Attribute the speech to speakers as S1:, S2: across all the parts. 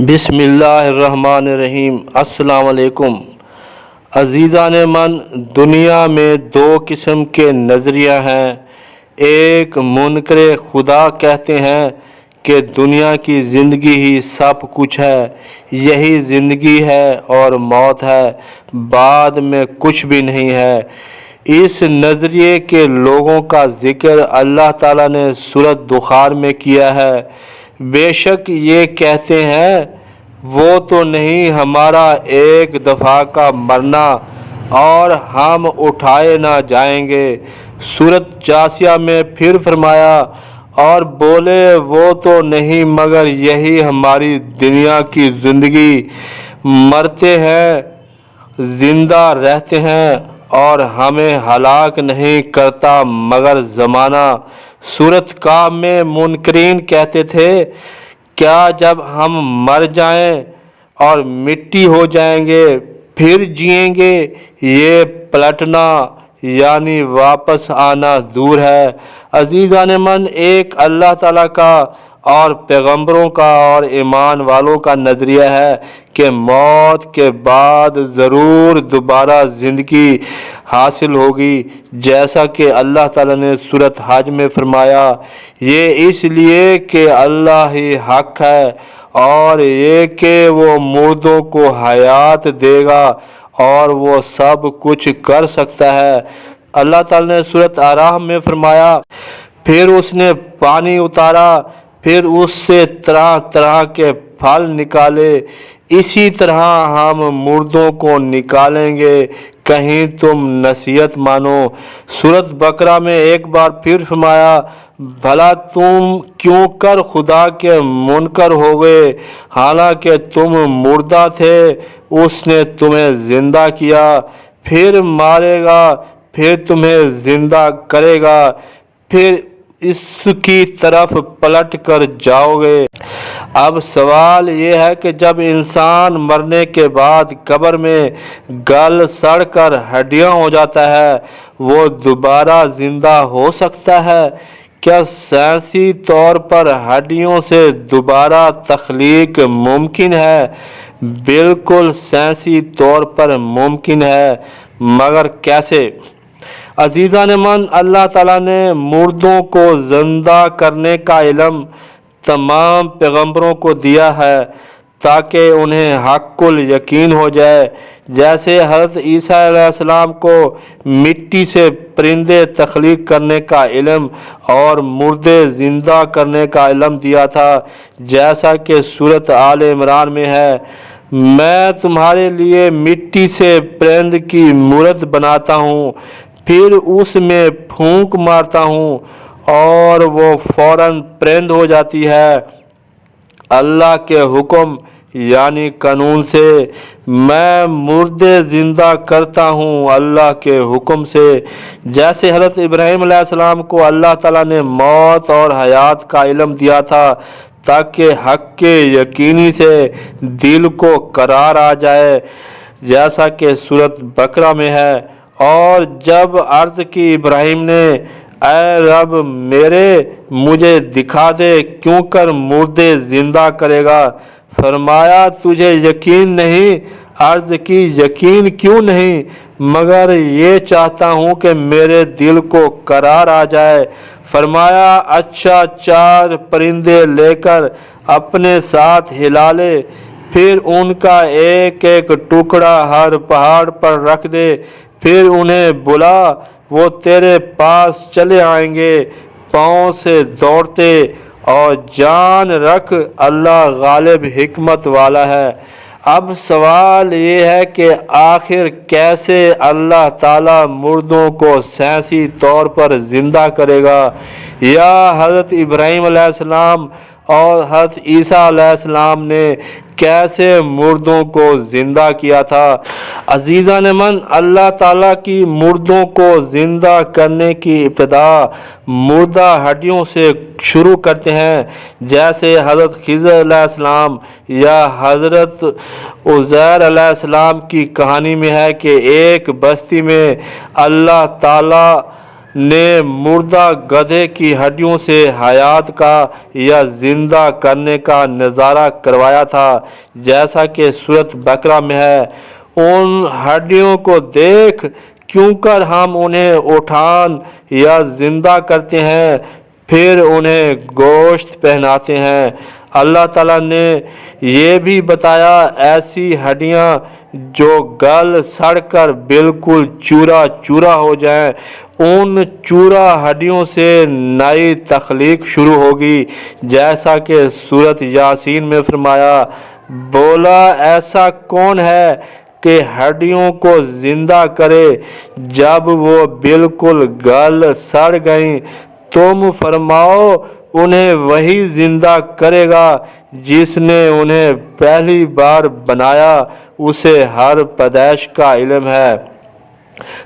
S1: بسم اللہ الرحمن الرحیم۔ السلام علیکم عزیزان من، دنیا میں دو قسم کے نظریہ ہیں۔ ایک منکر خدا کہتے ہیں کہ دنیا کی زندگی ہی سب کچھ ہے، یہی زندگی ہے اور موت ہے، بعد میں کچھ بھی نہیں ہے۔ اس نظریے کے لوگوں کا ذکر اللہ تعالیٰ نے سورۃ دخان میں کیا ہے۔ بے شک یہ کہتے ہیں وہ تو نہیں ہمارا ایک دفعہ کا مرنا اور ہم اٹھائے نہ جائیں گے۔ سورۃ جاثیہ میں پھر فرمایا اور بولے وہ تو نہیں مگر یہی ہماری دنیا کی زندگی، مرتے ہیں زندہ رہتے ہیں اور ہمیں ہلاک نہیں کرتا مگر زمانہ۔ سورۃ کہف میں منکرین کہتے تھے کیا جب ہم مر جائیں اور مٹی ہو جائیں گے پھر جئیں گے؟ یہ پلٹنا یعنی واپس آنا دور ہے۔ عزیزان من، ایک اللہ تعالیٰ کا اور پیغمبروں کا اور ایمان والوں کا نظریہ ہے کہ موت کے بعد ضرور دوبارہ زندگی حاصل ہوگی، جیسا کہ اللہ تعالیٰ نے سورۃ حج میں فرمایا، یہ اس لیے کہ اللہ ہی حق ہے اور یہ کہ وہ مردوں کو حیات دے گا اور وہ سب کچھ کر سکتا ہے۔ اللہ تعالیٰ نے سورۃ اعراف میں فرمایا، پھر اس نے پانی اتارا، پھر اس سے طرح طرح کے پھل نکالے، اسی طرح ہم مردوں کو نکالیں گے، کہیں تم نصیحت مانو۔ سورۃ بقرہ میں ایک بار پھر فرمایا، بھلا تم کیوں کر خدا کے منکر ہو گئے، حالانکہ تم مردہ تھے، اس نے تمہیں زندہ کیا، پھر مارے گا، پھر تمہیں زندہ کرے گا، پھر اس کی طرف پلٹ کر جاؤ گے۔ اب سوال یہ ہے کہ جب انسان مرنے کے بعد قبر میں گل سڑ کر ہڈیاں ہو جاتا ہے، وہ دوبارہ زندہ ہو سکتا ہے؟ کیا سائنسی طور پر ہڈیوں سے دوبارہ تخلیق ممکن ہے؟ بالکل سائنسی طور پر ممکن ہے، مگر کیسے؟ عزیزان من، اللہ تعالیٰ نے مردوں کو زندہ کرنے کا علم تمام پیغمبروں کو دیا ہے تاکہ انہیں حق الیقین ہو جائے۔ جیسے حضرت عیسیٰ علیہ السلام کو مٹی سے پرندے تخلیق کرنے کا علم اور مردے زندہ کرنے کا علم دیا تھا، جیسا کہ سورۃ آل عمران میں ہے، میں تمہارے لیے مٹی سے پرند کی مورت بناتا ہوں، پھر اس میں پھونک مارتا ہوں اور وہ فوراً پرند ہو جاتی ہے۔ اللہ کے حکم یعنی قانون سے میں مردے زندہ کرتا ہوں، اللہ کے حکم سے۔ جیسے حضرت ابراہیم علیہ السلام کو اللہ تعالیٰ نے موت اور حیات کا علم دیا تھا تاکہ حق یقینی سے دل کو قرار آ جائے، جیسا کہ سورۃ بقرہ میں ہے، اور جب عرض کی ابراہیم نے، اے رب میرے مجھے دکھا دے کیوں کر مردے زندہ کرے گا؟ فرمایا تجھے یقین نہیں؟ عرض کی یقین کیوں نہیں؟ مگر یہ چاہتا ہوں کہ میرے دل کو قرار آ جائے۔ فرمایا اچھا، 4 پرندے لے کر اپنے ساتھ ہلا لے، پھر ان کا ایک ایک ٹکڑا ہر پہاڑ پر رکھ دے، پھر انہیں بلا، وہ تیرے پاس چلے آئیں گے پاؤں سے دوڑتے، اور جان رکھ اللہ غالب حکمت والا ہے۔ اب سوال یہ ہے کہ آخر کیسے اللہ تعالیٰ مردوں کو سائنسی طور پر زندہ کرے گا؟ یا حضرت ابراہیم علیہ السلام اور حضرت عیسیٰ علیہ السلام نے کیسے مردوں کو زندہ کیا تھا؟ عزیزان من، اللہ تعالیٰ کی مردوں کو زندہ کرنے کی ابتدا مردہ ہڈیوں سے شروع کرتے ہیں، جیسے حضرت خضر علیہ السلام یا حضرت عزیر علیہ السلام کی کہانی میں ہے کہ ایک بستی میں اللہ تعالیٰ نے مردہ گدھے کی ہڈیوں سے حیات کا یا زندہ کرنے کا نظارہ کروایا تھا، جیسا کہ سورۃ بقرہ میں ہے۔ ان ہڈیوں کو دیکھ کیوں کر ہم انہیں اٹھان یا زندہ کرتے ہیں، پھر انہیں گوشت پہناتے ہیں۔ اللہ تعالیٰ نے یہ بھی بتایا، ایسی ہڈیاں جو گل سڑ کر بالکل چورا چورا ہو جائیں، ان چورا ہڈیوں سے نئی تخلیق شروع ہوگی، جیسا کہ سورۃ یاسین میں فرمایا۔ بولا ایسا کون ہے کہ ہڈیوں کو زندہ کرے جب وہ بالکل گل سڑ گئیں؟ تم فرماؤ انہیں وہی زندہ کرے گا جس نے انہیں پہلی بار بنایا، اسے ہر پیدائش کا علم ہے۔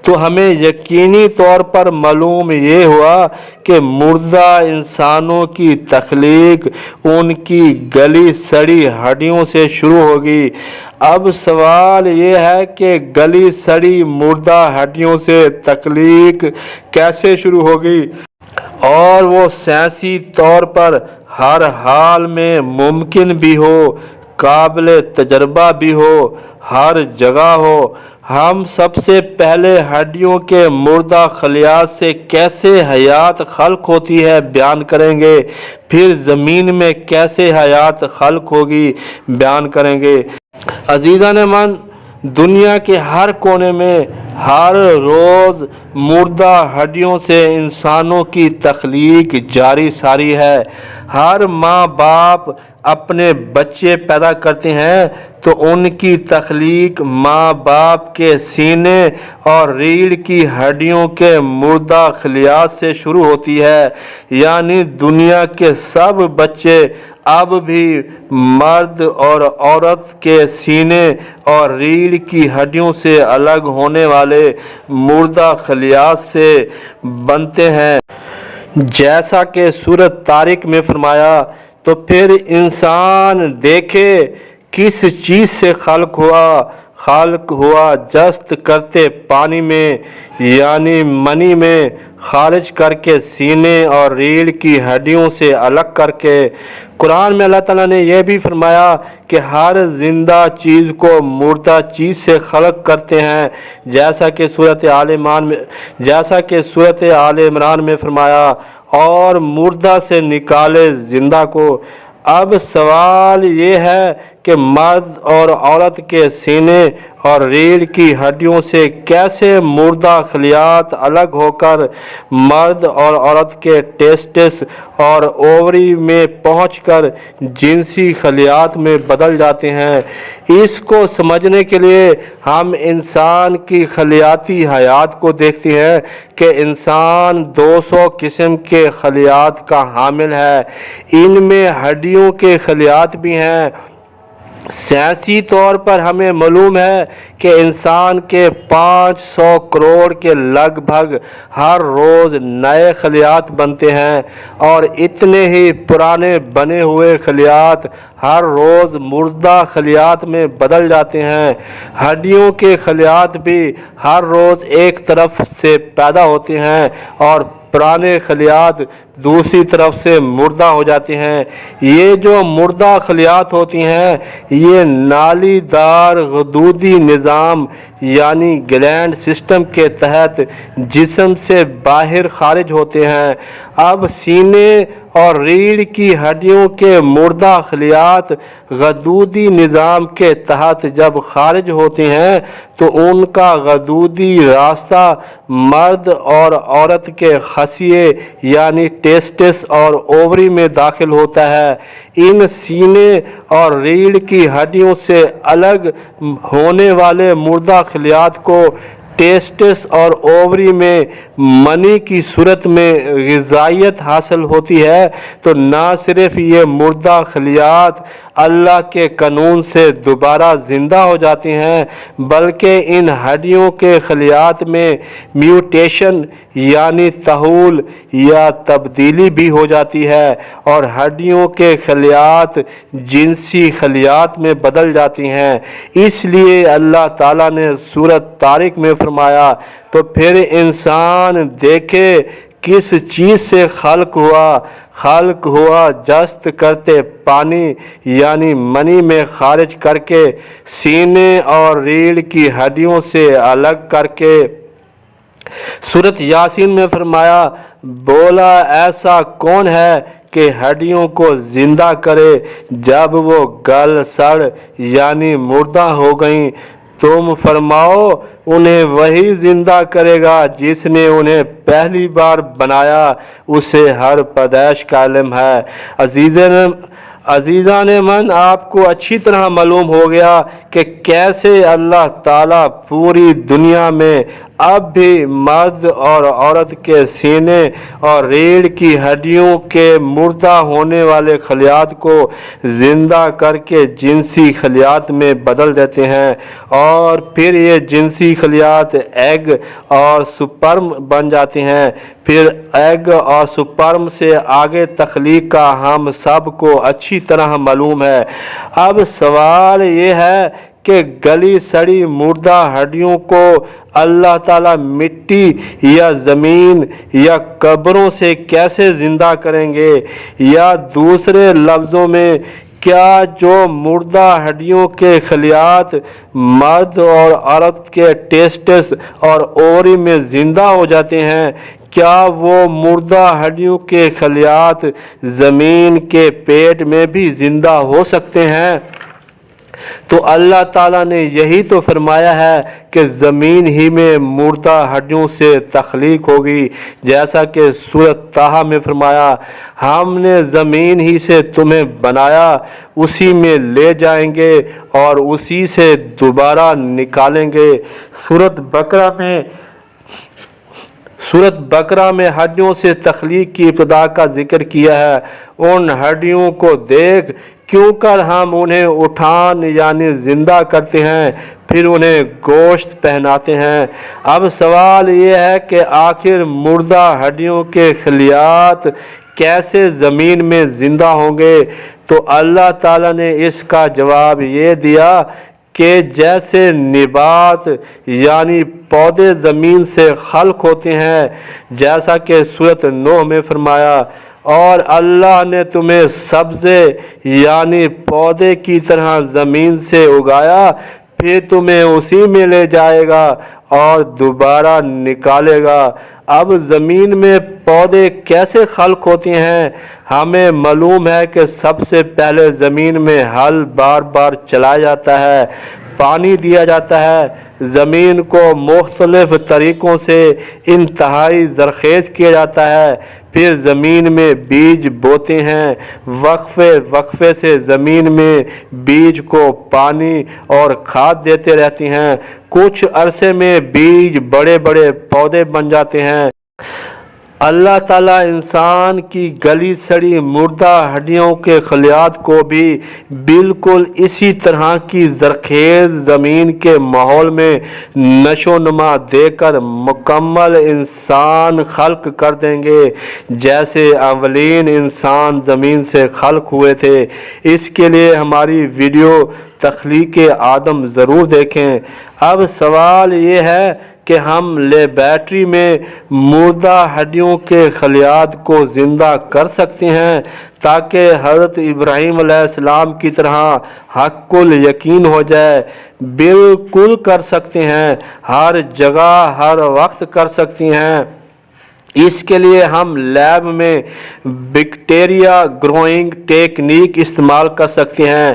S1: تو ہمیں یقینی طور پر معلوم یہ ہوا کہ مردہ انسانوں کی تخلیق ان کی گلی سڑی ہڈیوں سے شروع ہوگی۔ اب سوال یہ ہے کہ گلی سڑی مردہ ہڈیوں سے تخلیق کیسے شروع ہوگی، اور وہ سائنسی طور پر ہر حال میں ممکن بھی ہو، قابل تجربہ بھی ہو، ہر جگہ ہو۔ ہم سب سے پہلے ہڈیوں کے مردہ خلیات سے کیسے حیات خلق ہوتی ہے بیان کریں گے، پھر زمین میں کیسے حیات خلق ہوگی بیان کریں گے۔ عزیزان من، دنیا کے ہر کونے میں ہر روز مردہ ہڈیوں سے انسانوں کی تخلیق جاری ساری ہے۔ ہر ماں باپ اپنے بچے پیدا کرتے ہیں تو ان کی تخلیق ماں باپ کے سینے اور ریڑھ کی ہڈیوں کے مردہ خلیات سے شروع ہوتی ہے، یعنی دنیا کے سب بچے اب بھی مرد اور عورت کے سینے اور ریڑھ کی ہڈیوں سے الگ ہونے والے مردہ خلیات سے بنتے ہیں، جیسا کہ سورۃ طارق میں فرمایا۔ تو پھر انسان دیکھے کس چیز سے خلق ہوا، جست کرتے پانی میں یعنی منی میں خارج کر کے سینے اور ریڑھ کی ہڈیوں سے الگ کر کے۔ قرآن میں اللہ تعالیٰ نے یہ بھی فرمایا کہ ہر زندہ چیز کو مردہ چیز سے خلق کرتے ہیں، جیسا کہ سورۃ آل عمران میں فرمایا، اور مردہ سے نکالے زندہ کو۔ اب سوال یہ ہے کہ مرد اور عورت کے سینے اور ریڑھ کی ہڈیوں سے کیسے مردہ خلیات الگ ہو کر مرد اور عورت کے ٹیسٹس اور اووری میں پہنچ کر جنسی خلیات میں بدل جاتے ہیں۔ اس کو سمجھنے کے لیے ہم انسان کی خلیاتی حیات کو دیکھتے ہیں کہ انسان 200 قسم کے خلیات کا حامل ہے۔ ان میں ہڈیوں کے خلیات بھی ہیں۔ سائنسی طور پر ہمیں معلوم ہے کہ انسان کے 500 کروڑ کے لگ بھگ ہر روز نئے خلیات بنتے ہیں، اور اتنے ہی پرانے بنے ہوئے خلیات ہر روز مردہ خلیات میں بدل جاتے ہیں۔ ہڈیوں کے خلیات بھی ہر روز ایک طرف سے پیدا ہوتے ہیں اور پرانے خلیات دوسری طرف سے مردہ ہو جاتے ہیں۔ یہ جو مردہ خلیات ہوتی ہیں، یہ نالی دار غدودی نظام یعنی گلینڈ سسٹم کے تحت جسم سے باہر خارج ہوتے ہیں۔ اب سینے اور ریڑھ کی ہڈیوں کے مردہ خلیات غدودی نظام کے تحت جب خارج ہوتے ہیں تو ان کا غدودی راستہ مرد اور عورت کے خصیے یعنی ٹیسٹس اور اووری میں داخل ہوتا ہے۔ ان سینے اور ریڑھ کی ہڈیوں سے الگ ہونے والے مردہ خلیات کو ٹیسٹس اور اووری میں منی کی صورت میں غذائیت حاصل ہوتی ہے، تو نہ صرف یہ مردہ خلیات اللہ کے قانون سے دوبارہ زندہ ہو جاتے ہیں، بلکہ ان ہڈیوں کے خلیات میں میوٹیشن یعنی تحول یا تبدیلی بھی ہو جاتی ہے، اور ہڈیوں کے خلیات جنسی خلیات میں بدل جاتی ہیں۔ اس لیے اللہ تعالیٰ نے سورۃ طارق میں فرمایا فرمایا تو پھر انسان دیکھے کس چیز سے خلق ہوا جست کرتے پانی یعنی منی میں خارج کر کے سینے اور ریڑھ کی ہڈیوں سے الگ کر کے۔ سورۃ یاسین میں فرمایا بولا ایسا کون ہے کہ ہڈیوں کو زندہ کرے جب وہ گل سڑ یعنی مردہ ہو گئیں؟ تم فرماؤ انہیں وہی زندہ کرے گا جس نے انہیں پہلی بار بنایا، اسے ہر پیدائش کا علم ہے۔ عزیزان من، آپ کو اچھی طرح معلوم ہو گیا کہ کیسے اللہ تعالیٰ پوری دنیا میں اب بھی مرد اور عورت کے سینے اور ریڑھ کی ہڈیوں کے مردہ ہونے والے خلیات کو زندہ کر کے جنسی خلیات میں بدل دیتے ہیں، اور پھر یہ جنسی خلیات ایگ اور سپرم بن جاتے ہیں۔ پھر ایگ اور سپرم سے آگے تخلیق کا ہم سب کو اچھی طرح معلوم ہے۔ اب سوال یہ ہے کہ گلی سڑی مردہ ہڈیوں کو اللہ تعالیٰ مٹی یا زمین یا قبروں سے کیسے زندہ کریں گے؟ یا دوسرے لفظوں میں کیا جو مردہ ہڈیوں کے خلیات مرد اور عورت کے ٹیسٹس اور اووری میں زندہ ہو جاتے ہیں، کیا وہ مردہ ہڈیوں کے خلیات زمین کے پیٹ میں بھی زندہ ہو سکتے ہیں؟ تو اللہ تعالیٰ نے یہی تو فرمایا ہے کہ زمین ہی میں مردہ ہڈیوں سے تخلیق ہوگی، جیسا کہ سورۃ طٰہٰ میں فرمایا ہم نے زمین ہی سے تمہیں بنایا، اسی میں لے جائیں گے اور اسی سے دوبارہ نکالیں گے۔ سورۃ بقرہ میں ہڈیوں سے تخلیق کی ابتدا کا ذکر کیا ہے۔ ان ہڈیوں کو دیکھ کیوں کر ہم انہیں اٹھان یعنی زندہ کرتے ہیں، پھر انہیں گوشت پہناتے ہیں۔ اب سوال یہ ہے کہ آخر مردہ ہڈیوں کے خلیات کیسے زمین میں زندہ ہوں گے؟ تو اللہ تعالیٰ نے اس کا جواب یہ دیا کہ جیسے نبات یعنی پودے زمین سے خلق ہوتے ہیں، جیسا کہ سورۃ نوح میں فرمایا اور اللہ نے تمہیں سبزے یعنی پودے کی طرح زمین سے اگایا، پھر تمہیں اسی میں لے جائے گا اور دوبارہ نکالے گا۔ اب زمین میں پودے کیسے خلق ہوتے ہیں؟ ہمیں معلوم ہے کہ سب سے پہلے زمین میں ہل بار بار چلایا جاتا ہے، پانی دیا جاتا ہے، زمین کو مختلف طریقوں سے انتہائی زرخیز کیا جاتا ہے، پھر زمین میں بیج بوتے ہیں، وقفے سے زمین میں بیج کو پانی اور کھاد دیتے رہتے ہیں، کچھ عرصے میں بیج بڑے بڑے پودے بن جاتے ہیں۔ اللہ تعالیٰ انسان کی گلی سڑی مردہ ہڈیوں کے خلیات کو بھی بالکل اسی طرح کی زرخیز زمین کے ماحول میں نشو و نما دے کر مکمل انسان خلق کر دیں گے، جیسے اولین انسان زمین سے خلق ہوئے تھے۔ اس کے لیے ہماری ویڈیو تخلیق آدم ضرور دیکھیں۔ اب سوال یہ ہے کہ ہم لیبارٹری میں مردہ ہڈیوں کے خلیات کو زندہ کر سکتے ہیں تاکہ حضرت ابراہیم علیہ السلام کی طرح حق الیقین ہو جائے؟ بالکل کر سکتے ہیں، ہر جگہ ہر وقت کر سکتے ہیں۔ اس کے لیے ہم لیب میں بیکٹیریا گروئنگ ٹیکنیک استعمال کر سکتے ہیں،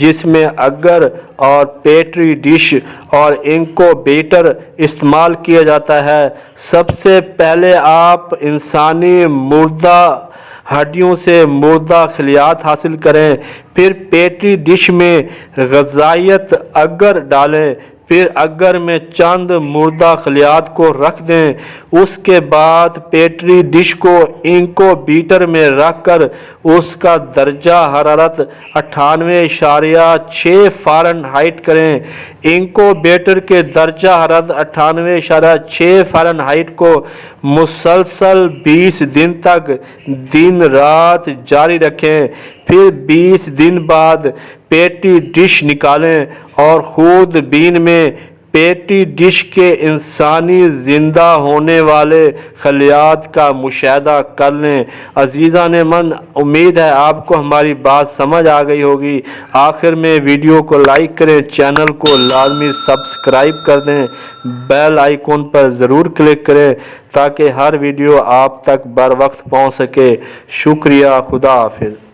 S1: جس میں اگر اور پیٹری ڈش اور انکوبیٹر استعمال کیا جاتا ہے۔ سب سے پہلے آپ انسانی مردہ ہڈیوں سے مردہ خلیات حاصل کریں، پھر پیٹری ڈش میں غذائیت اگر ڈالیں، پھر اگر میں چند مردہ خلیات کو رکھ دیں، اس کے بعد پیٹری ڈش کو انکوبیٹر میں رکھ کر اس کا درجہ حرارت 98.6 فارنہائٹ کریں۔ انکوبیٹر کے درجہ حرارت 98.6 فارنہائٹ کو مسلسل 20 دن تک دن رات جاری رکھیں، پھر 20 دن بعد پیٹری ڈش نکالیں اور خود بین میں پیٹی ڈش کے انسانی زندہ ہونے والے خلیات کا مشاہدہ کر لیں۔ عزیزان من، امید ہے آپ کو ہماری بات سمجھ آ گئی ہوگی۔ آخر میں ویڈیو کو لائک کریں، چینل کو لازمی سبسکرائب کر دیں، بیل آئیکن پر ضرور کلک کریں تاکہ ہر ویڈیو آپ تک بر وقت پہنچ سکے۔ شکریہ، خدا حافظ۔